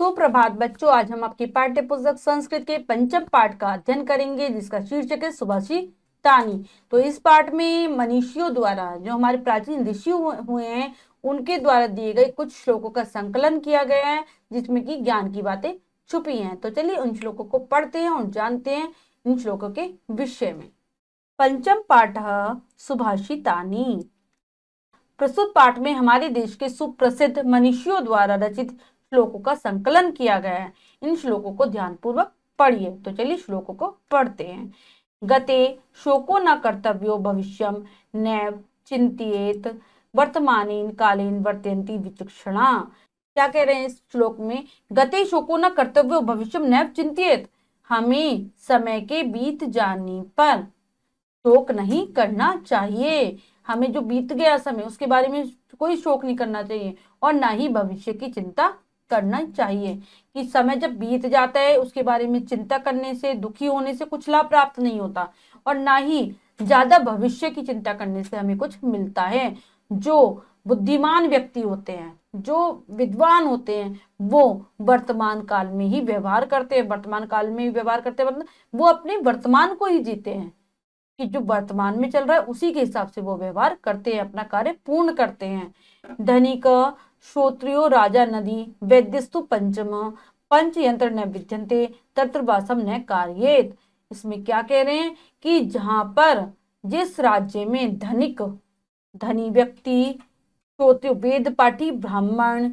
सुप्रभात बच्चों, आज हम आपकी पाठ्य पुस्तक संस्कृत के पंचम पाठ का अध्ययन करेंगे जिसका शीर्षक है सुभाषितानी। तो इस पाठ में मनीषियों द्वारा, जो हमारे प्राचीन ऋषि हुए हैं, उनके द्वारा दिए गए कुछ श्लोकों का संकलन किया गया है जिसमें कि ज्ञान की बातें छुपी हैं। तो चलिए उन श्लोकों को पढ़ते हैं और जानते हैं इन श्लोकों के विषय में। पंचम पाठ सुभाषितानी। प्रस्तुत पाठ में हमारे देश के सुप्रसिद्ध मनीषियों द्वारा रचित श्लोकों का संकलन किया गया है। इन श्लोकों को ध्यानपूर्वक पढ़िए। तो चलिए श्लोकों को पढ़ते हैं। गते शोको न कर्तव्यो भविष्यम नैव चिंतियेत वर्तमानेन कालेन वर्तयन्ति विचक्षणा। क्या कह रहे हैं इस श्लोक में? गते शोको न कर्तव्यो भविष्यम नैव चिंतियेत। हमें समय के बीत जाने पर शोक नहीं करना चाहिए। हमें जो बीत गया समय उसके बारे में कोई शोक नहीं करना चाहिए और ना ही भविष्य की चिंता करना चाहिए। कि समय जब बीत जाता है उसके बारे में चिंता करने से, दुखी होने से कुछ लाभ प्राप्त नहीं होता और ना ही ज्यादा भविष्य की चिंता करने से हमें कुछ मिलता है। जो बुद्धिमान व्यक्ति होते हैं, जो विद्वान होते हैं, वो वर्तमान काल में ही व्यवहार करते हैं। वर्तमान काल में ही व्यवहार करते हैं मतलब वो अपने वर्तमान को ही जीते हैं कि जो वर्तमान में चल रहा है उसी के हिसाब से वो व्यवहार करते हैं, अपना कार्य पूर्ण करते हैं। धनिक श्रोत्रियो राजा नदी वैद्यस्तु पंचम पंच यंत्र न विद्यन्ते तत्र वासम न कार्येत। इसमें क्या कह रहे हैं कि जहां पर जिस राज्य में धनी व्यक्ति, श्रोत्रिय वेद पाठी ब्राह्मण,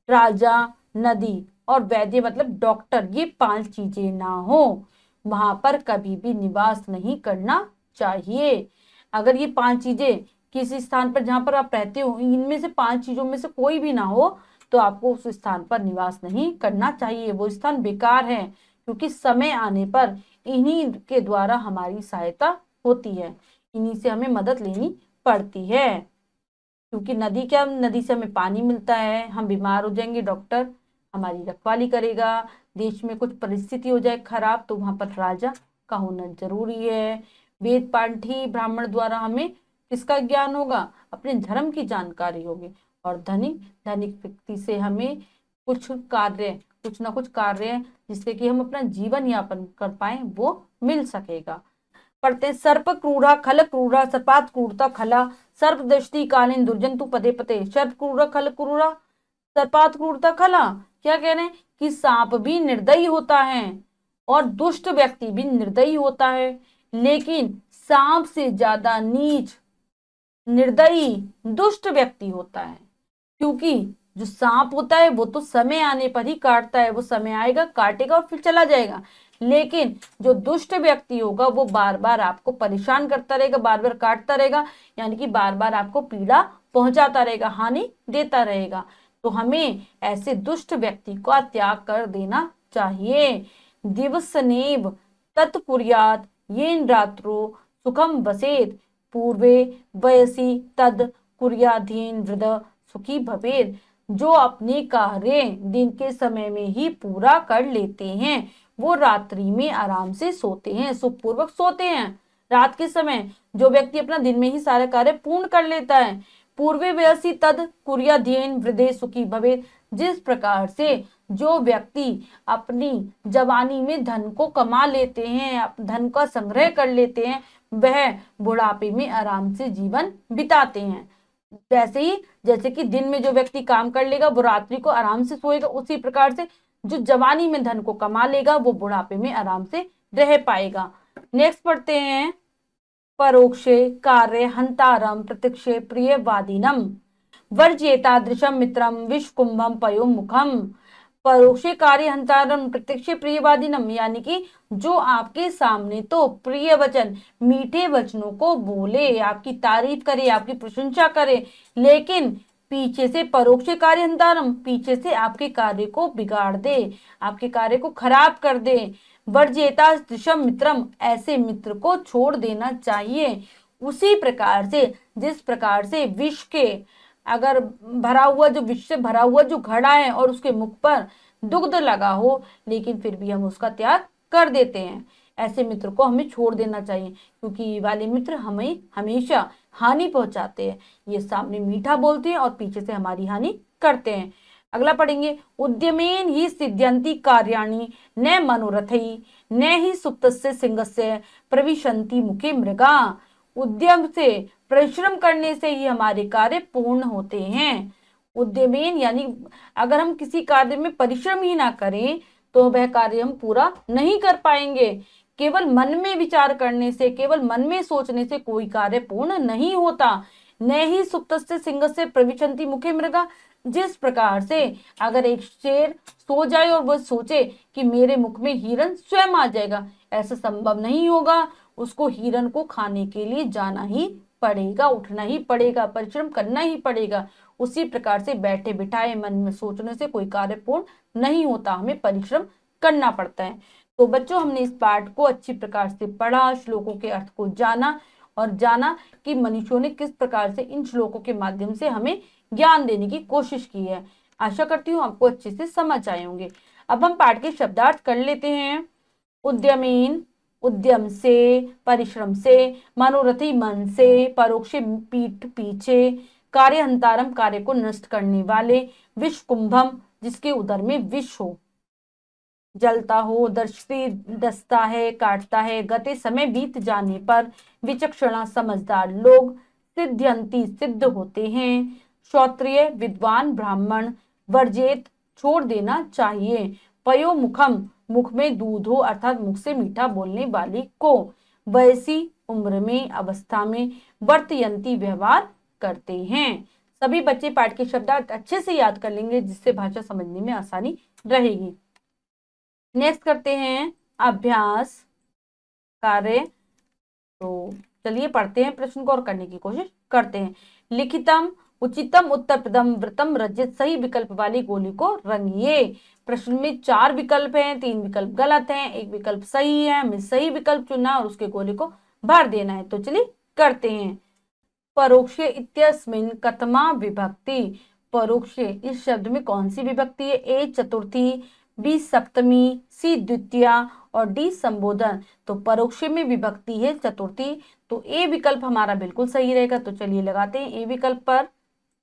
राजा, नदी और वैद्य मतलब डॉक्टर, ये 5 चीजें ना हो, वहां पर कभी भी निवास नहीं करना चाहिए। अगर ये 5 चीजें किसी स्थान पर जहां पर आप रहते हो, इनमें से 5 चीजों में से कोई भी ना हो तो आपको उस स्थान पर निवास नहीं करना चाहिए। वो स्थान बेकार है क्योंकि समय आने पर इन्हीं के द्वारा हमारी सहायता होती है, इन्हीं से हमें मदद लेनी पड़ती है। क्योंकि नदी से हमें पानी मिलता है। हम बीमार हो जाएंगे, डॉक्टर हमारी रखवाली करेगा। देश में कुछ परिस्थिति हो जाए खराब तो वहां पर राजा का होना जरूरी है। वेद पाठी ब्राह्मण द्वारा हमें किसका ज्ञान होगा? अपने धर्म की जानकारी होगी। और धनिक व्यक्ति से हमें कुछ ना कुछ कार्य जिससे कि हम अपना जीवन यापन कर पाए वो मिल सकेगा। पढ़ते सर्प क्रूरा खल क्रूरा सर्पात क्रूरता खला सर्प दृष्टि कालीन दुर्जंतु पदे पते सर्प क्रूरा खल क्रूरा सर्पात क्रूरता खला। क्या कह रहे हैं कि सांप भी निर्दयी होता है और दुष्ट व्यक्ति भी निर्दयी होता है, लेकिन सांप से ज्यादा नीच, निर्दयी, दुष्ट व्यक्ति होता है। क्योंकि जो सांप होता है वो तो समय आने पर ही काटता है, वो समय आएगा काटेगा और फिर चला जाएगा। लेकिन जो दुष्ट व्यक्ति होगा वो बार बार आपको परेशान करता रहेगा, बार बार काटता रहेगा, यानी कि बार बार आपको पीड़ा पहुंचाता रहेगा, हानि देता रहेगा। तो हमें ऐसे दुष्ट व्यक्ति का त्याग कर देना चाहिए। दिवसनेव तत्कुर्यात् येन रात्रो सुखम वसेत पूर्वे वयसी तद कुर्याधीन वृद सुखी भवेद। जो अपने कार्य दिन के समय में ही पूरा कर लेते हैं वो रात्रि में आराम से सोते हैं, सुखपूर्वक सोते हैं। रात के समय जो व्यक्ति अपना दिन में ही सारा कार्य पूर्ण कर लेता है, पूर्वे वयसी तद कुर्याधीन वृद्धे सुखी भवेद। जिस प्रकार से जो व्यक्ति अपनी जवानी में धन को कमा लेते हैं, धन का संग्रह कर लेते हैं, वह बुढ़ापे में आराम से जीवन बिताते हैं। वैसे ही जैसे कि दिन में जो व्यक्ति काम कर लेगा वो रात्रि को आराम से सोएगा, उसी प्रकार से जो जवानी में धन को कमा लेगा वो बुढ़ापे में आराम से रह पाएगा। नेक्स्ट पढ़ते हैं। परोक्षे कार्य हंतारम प्रत्यक्षे प्रियवादिनम वर्जेतादृशम मित्रम विश्वकुंभम पयोमुखम। परोक्षे कार्य हंतारम प्रत्यक्ष प्रियवादिनम, यानी कि जो आपके सामने तो प्रिय वचन, मीठे वचनों को बोले, आपकी तारीफ करे, आपकी प्रशंसा करे, लेकिन पीछे से परोक्ष कार्य हंतारम, पीछे से आपके कार्य को बिगाड़ दे, आपके कार्य को खराब कर दे। वर्जेता दृशम मित्रम, ऐसे मित्र को छोड़ देना चाहिए। उसी प्रकार से जिस प्रकार से विष के अगर विष से भरा हुआ जो घड़ा है और उसके मुख पर दुग्ध लगा हो लेकिन फिर भी हम उसका त्याग कर देते हैं, ऐसे मित्र को हमें छोड़ देना चाहिए। क्योंकि ये वाले मित्र हमें हमेशा हानि पहुंचाते हैं। ये सामने मीठा बोलते हैं और पीछे से हमारी हानि करते हैं। अगला पढ़ेंगे, उद्यमेन ही सिद्ध्यन्ति कार्याणि न मनोरथै न ही सुप्तस्य सिंहस्य प्रविशन्ति मुखे मृगा। उद्यम से, परिश्रम करने से ही हमारे कार्य पूर्ण होते हैं। उद्यमेन यानी अगर हम किसी कार्य में परिश्रम ही ना करें तो वह कार्य हम पूरा नहीं कर पाएंगे। केवल मन में विचार करने से, केवल मन में सोचने से कोई कार्य पूर्ण नहीं होता। न ही सुप्तस्य सिंहस्य प्रविशन्ति मुखे मृगा, जिस प्रकार से अगर एक शेर सो जाए और वह सोचे कि मेरे मुख में हिरन स्वयं आ जाएगा, ऐसा संभव नहीं होगा। उसको हिरन को खाने के लिए जाना ही पड़ेगा, उठना ही पड़ेगा, परिश्रम करना ही पड़ेगा। उसी प्रकार से बैठे बिठाए मन में सोचने से कोई कार्य पूर्ण नहीं होता, हमें परिश्रम करना पड़ता है। तो बच्चों, हमने इस पाठ को अच्छी प्रकार से पढ़ा, श्लोकों के अर्थ को जाना और जाना कि मनुष्यों ने किस प्रकार से इन श्लोकों के माध्यम से हमें ज्ञान देने की कोशिश की है। आशा करती हूँ आपको अच्छे से समझ आए होंगे। अब हम पाठ के शब्दार्थ कर लेते हैं। उद्यमेन, उद्यम से, परिश्रम से, मनोरथी मन से, परोक्ष पीठ पीछे, कार्यहंतारम कार्य को नष्ट करने वाले, विष कुंभम जिसके उदर में विष हो, जलता हो, दर्शी दसता है, काटता है, गते समय बीत जाने पर, विचक्षणा समझदार लोग, सिद्ध्यंती सिद्ध होते हैं, क्षत्रिय विद्वान ब्राह्मण, वर्जेत छोड़ देना चाहिए, पयो मुखम मुख में दूध हो अर्थात मुख से मीठा बोलने वाली को, वयसी उम्र में अवस्था में, वर्तयंती व्यवहार करते हैं। सभी बच्चे पाठ के शब्दार्थ अच्छे से याद कर लेंगे जिससे भाषा समझने में आसानी रहेगी। नेक्स्ट करते हैं अभ्यास कार्य। तो चलिए पढ़ते हैं प्रश्न को और करने की कोशिश करते हैं। लिखितम उचितम उत्तरप्रदम वृतम रजित सही विकल्प वाली गोली को रंगिए। प्रश्न में 4 विकल्प हैं, 3 विकल्प गलत हैं, 1 विकल्प सही है। हमें सही विकल्प चुनना और उसके गोली को भर देना है। तो चलिए करते हैं। परोक्ष इत्यस्मिन् कथमा विभक्ति। परोक्ष इस शब्द में कौन सी विभक्ति है? ए चतुर्थी, बी सप्तमी, सी द्वितीया और डी संबोधन। तो परोक्ष में विभक्ति है चतुर्थी, तो ए विकल्प हमारा बिल्कुल सही रहेगा। तो चलिए लगाते हैं ए विकल्प पर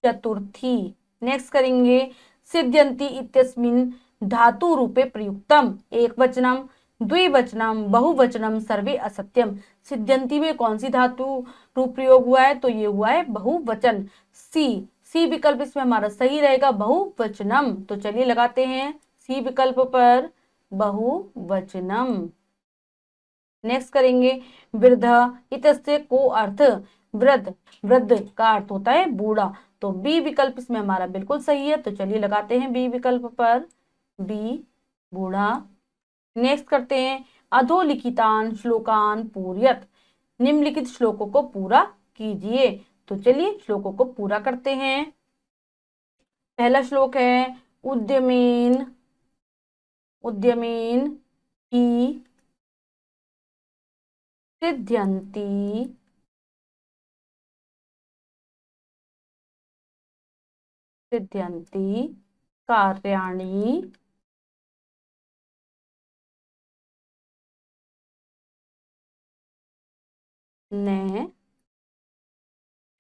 चतुर्थी। नेक्स्ट करेंगे सिद्ध्यन्ति इत्यस्मिन् धातु रूपे प्रयुक्तम। एक वचनम, द्विवचनम, बहुवचनम, सर्वे असत्यम। सिद्ध्यन्ति में कौन सी धातु रूप प्रयोग हुआ है? तो ये हुआ है बहुवचन, सी विकल्प इसमें हमारा सही रहेगा, बहुवचनम। तो चलिए लगाते हैं सी विकल्प पर बहुवचनम। नेक्स्ट करेंगे वृद्ध इतस्य को अर्थ। वृद्ध, वृद्ध का अर्थ होता है बूढ़ा, तो बी विकल्प इसमें हमारा बिल्कुल सही है। तो चलिए लगाते हैं बी विकल्प पर बी बूढ़ा। नेक्स्ट करते हैं अधोलिखितान श्लोकान पूर्यत। निम्नलिखित श्लोकों को पूरा कीजिए। तो चलिए श्लोकों को पूरा करते हैं। पहला श्लोक है उद्यमेन, उद्यमेन ही सिद्ध्यन्ति सिद्ध्यन्ति कार्याणि न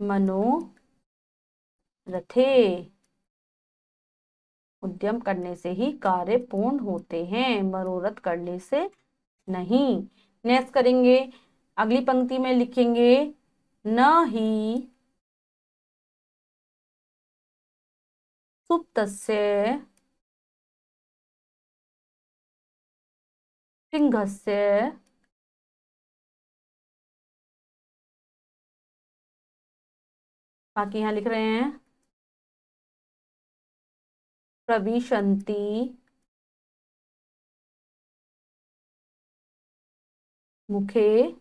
मनोरथे। उद्यम करने से ही कार्य पूर्ण होते हैं, मनोरथ करने से नहीं। नेक्स्ट करेंगे, अगली पंक्ति में लिखेंगे न ही सुप्तस्य सिंहस्य बाकी यहां लिख रहे हैं प्रविशन्ति मुखे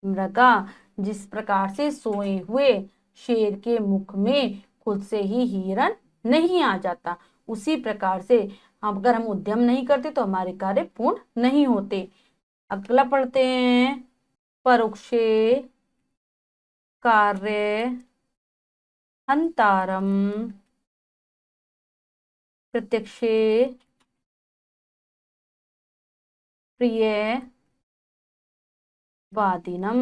मृगा। जिस प्रकार से सोए हुए शेर के मुख में खुद से ही हिरन नहीं आ जाता, उसी प्रकार से अगर हम उद्यम नहीं करते तो हमारे कार्य पूर्ण नहीं होते। अगला पढ़ते हैं परोक्षे कार्य हंतारम प्रत्यक्षे प्रिय वादिनम।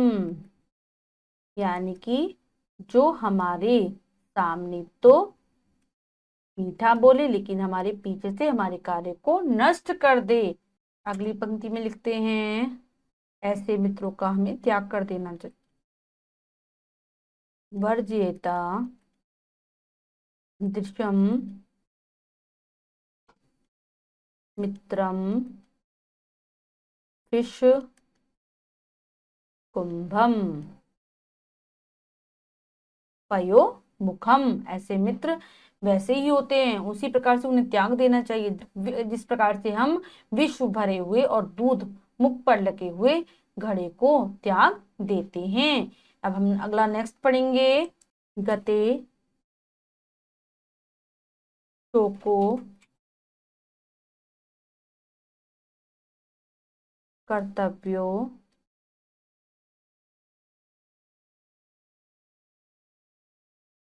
यानी कि जो हमारे सामने तो मीठा बोले लेकिन हमारे पीछे से हमारे कार्य को नष्ट कर दे। अगली पंक्ति में लिखते हैं, ऐसे मित्रों का हमें त्याग कर देना चाहिए। वर्ज्येता दृश्यम मित्रम फिश कुंभम पयो मुखम। ऐसे मित्र वैसे ही होते हैं, उसी प्रकार से उन्हें त्याग देना चाहिए जिस प्रकार से हम विश्व भरे हुए और दूध मुख पर लगे हुए घड़े को त्याग देते हैं। अब हम अगला नेक्स्ट पढ़ेंगे। गते शोको कर्तव्यो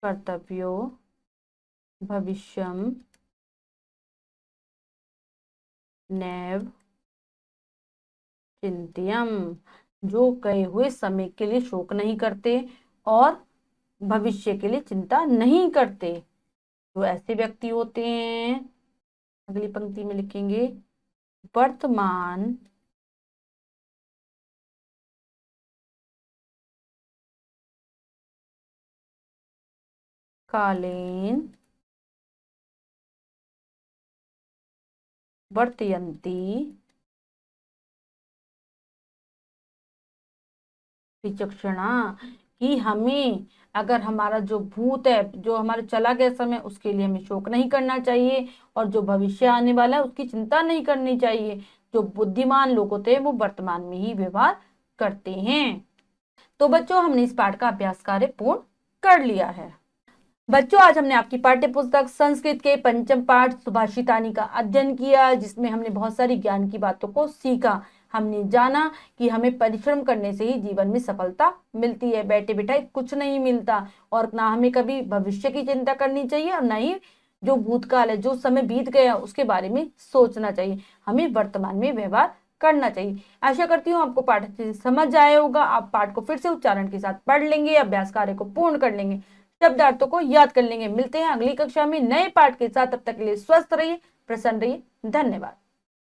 कर्तव्यो भविष्यम नैव चिंत्यम। जो गए हुए समय के लिए शोक नहीं करते और भविष्य के लिए चिंता नहीं करते, तो ऐसे व्यक्ति होते हैं। अगली पंक्ति में लिखेंगे, वर्तमान कालीन वर्तयन्ति विचक्षणा। कि हमें अगर हमारा जो भूत है, जो हमारा चला गया समय, उसके लिए हमें शोक नहीं करना चाहिए और जो भविष्य आने वाला है उसकी चिंता नहीं करनी चाहिए। जो बुद्धिमान लोग होते हैं वो वर्तमान में ही व्यवहार करते हैं। तो बच्चों, हमने इस पाठ का अभ्यास कार्य पूर्ण कर लिया है। बच्चों, आज हमने आपकी पाठ्य पुस्तक संस्कृत के पंचम पाठ सुभाषितानी का अध्ययन किया, जिसमें हमने बहुत सारी ज्ञान की बातों को सीखा। हमने जाना कि हमें परिश्रम करने से ही जीवन में सफलता मिलती है, बैठे बैठाए कुछ नहीं मिलता। और ना हमें कभी भविष्य की चिंता करनी चाहिए और ना ही जो भूतकाल है, जो समय बीत गया उसके बारे में सोचना चाहिए। हमें वर्तमान में व्यवहार करना चाहिए। आशा करती हूँ आपको पाठ अच्छे से समझ आया होगा। आप पाठ को फिर से उच्चारण के साथ पढ़ लेंगे, अभ्यास कार्य को पूर्ण कर लेंगे, शब्दार्थों को याद कर लेंगे। मिलते हैं अगली कक्षा में नए पाठ के साथ। तब तक के लिए स्वस्थ रहिए, प्रसन्न रहिए। धन्यवाद।